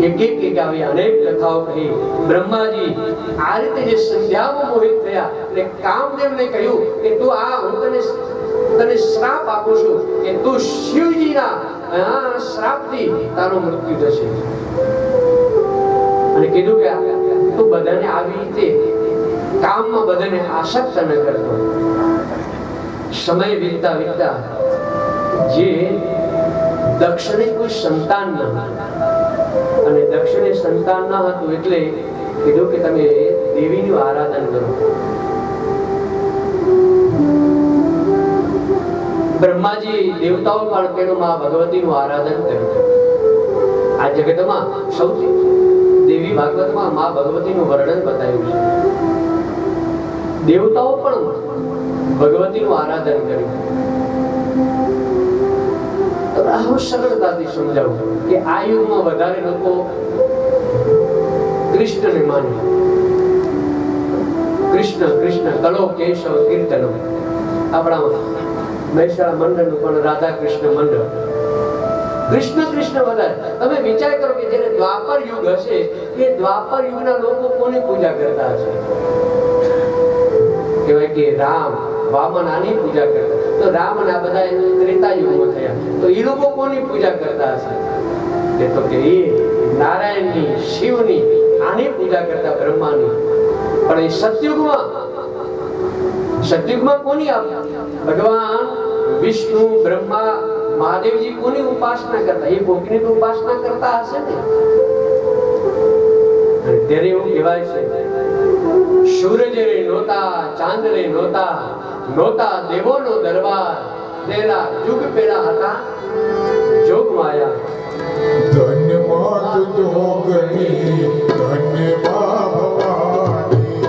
એક આવી અનેક કથાઓ કહી બ્રહ્માજી આ રીતે જે સંધ્યામાં મોહિત થયા એટલે કામદેવને કહ્યું કે તું આ હું તને શ્રાપ આપું છું કે તું શિવજીના શ્રાપથી તારું મૃત્યુ થશે અને કીધું કે તું બધાને આવી રીતે કામમાં બધાને આસક્ત ન કરતો. સમય વીતતા વીતતા જે દક્ષને કોઈ સંતાન ન અને દક્ષને સંતાન ન હતું એટલે કીધું કે તમે દેવીનું આરાધન કરો. બ્રહ્માજી દેવતાઓ પણ તેનું માં ભગવતીનું આરાધન કર્યું. આ જગતમાં સૌથી દેવી ભાગવતમાં માં ભગવતીનું વર્ણન બતાવ્યું છે. દેવતાઓ પણ ભગવતીનું આરાધન કર્યું. આવું સરળતાથી સમજાવું કે આ યુગમાં વધારે લોકો કૃષ્ણને માને. કૃષ્ણ કૃષ્ણ કલો કેશવ કીર્તનો. આપણા મહેસાણા મંડળનું પણ રાધા કૃષ્ણ મંડળ. કૃષ્ણ કૃષ્ણ વધારે. તમે વિચાર કરો કે જ્યારે દ્વાપર યુગ હશે એ દ્વાપર યુગના લોકો કોની પૂજા કરતા હશે? કહેવાય કે રામ વામન આની પૂજા કરતા. તો રામ અને આ બધા ત્રેતા યુગમાં થયા તો એ લોકો કોની પૂજા કરતા હશે? કે તો કે એ નારાયણની શિવની આની પૂજા કરતા બ્રહ્માની. પણ એ સતયુગમાં કોની ભગવાન વિષ્ણુ બ્રહ્મા મહાદેવજી કોની ઉપાસના કરતા? એ ભોગની ઉપાસના કરતા હશે ને. ત્યારે એવું કહેવાય છે સૂરજ રે નોતા ચાંદ રે નોતા નોતા દેવોનો દરબાર તેરા યુગ પેલા હતા જોગ માયા. ધન્ય માત જોગણી ધન્ય મા ભવાની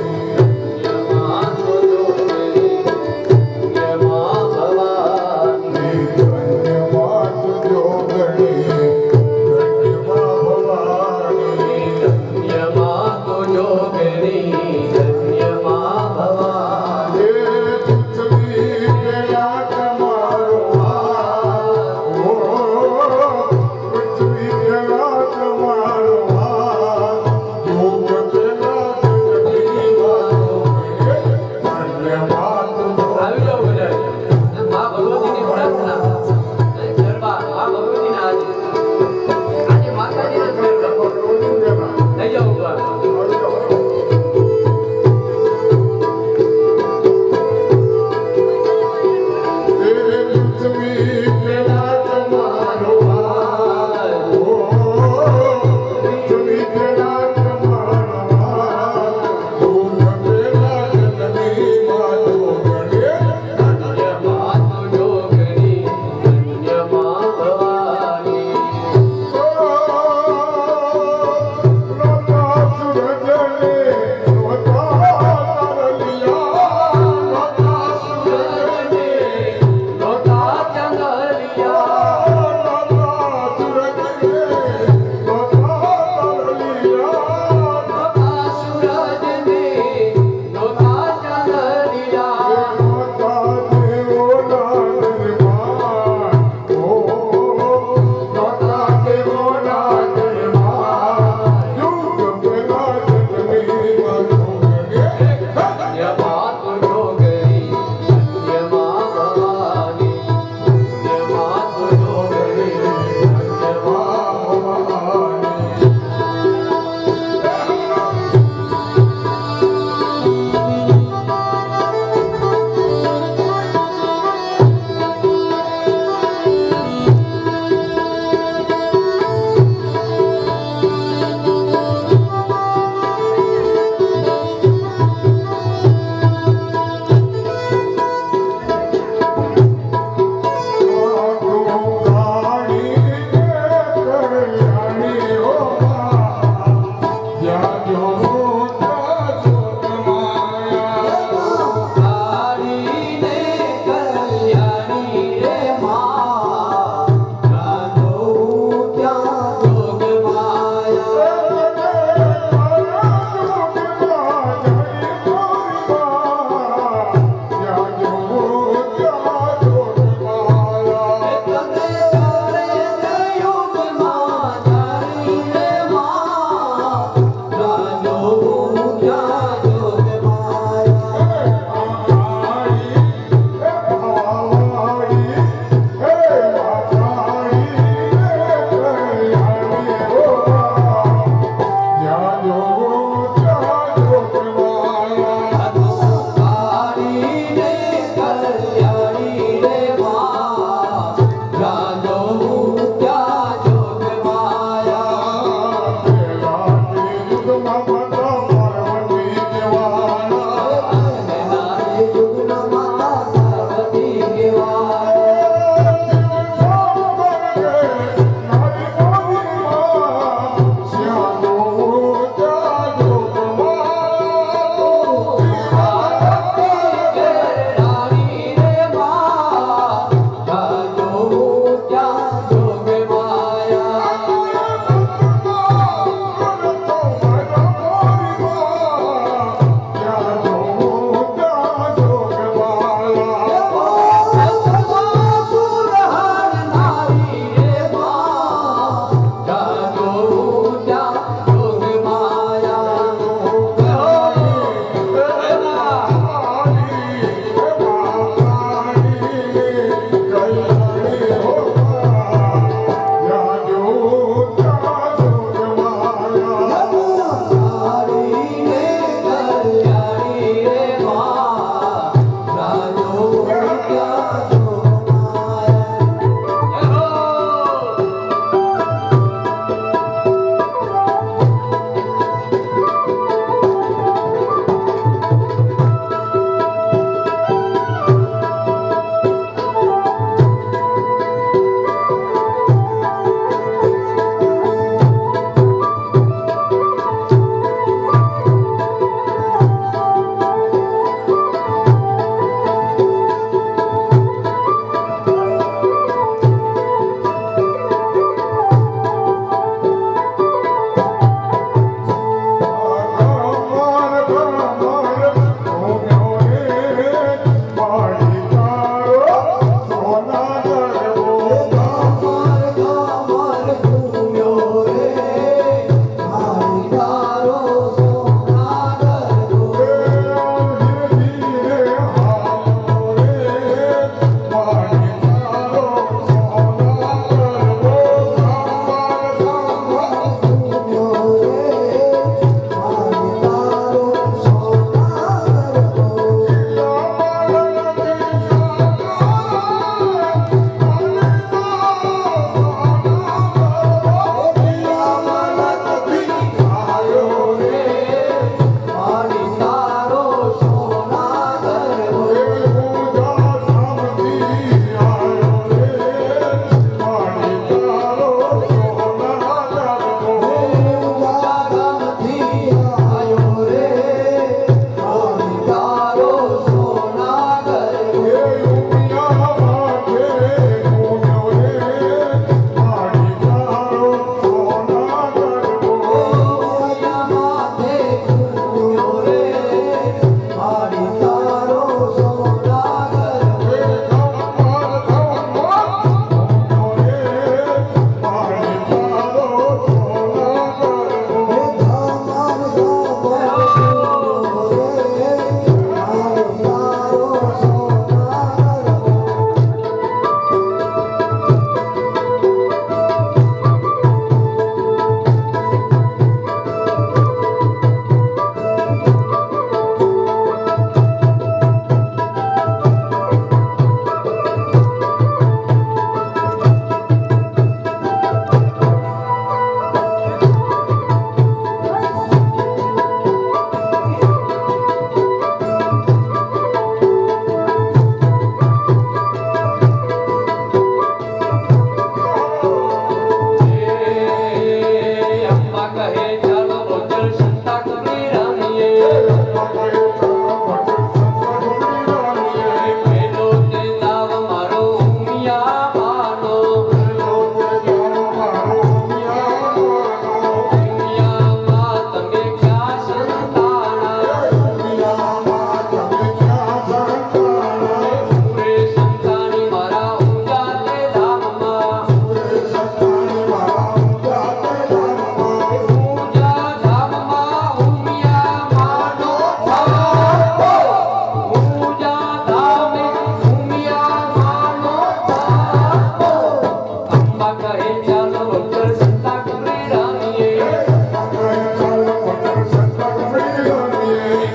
કહે ચાલો વગર સંતા કુમરી રાણીએ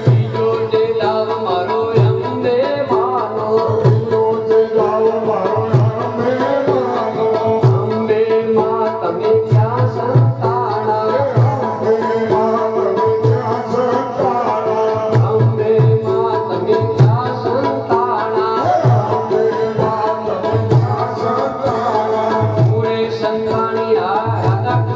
બીજો જે લાવ મારો અંબે માનો અંબે માં તમે ક્યાં સંતાણા અંબે માં તમે ક્યાં સંતાણા મુરે સંતાણી આ રાધા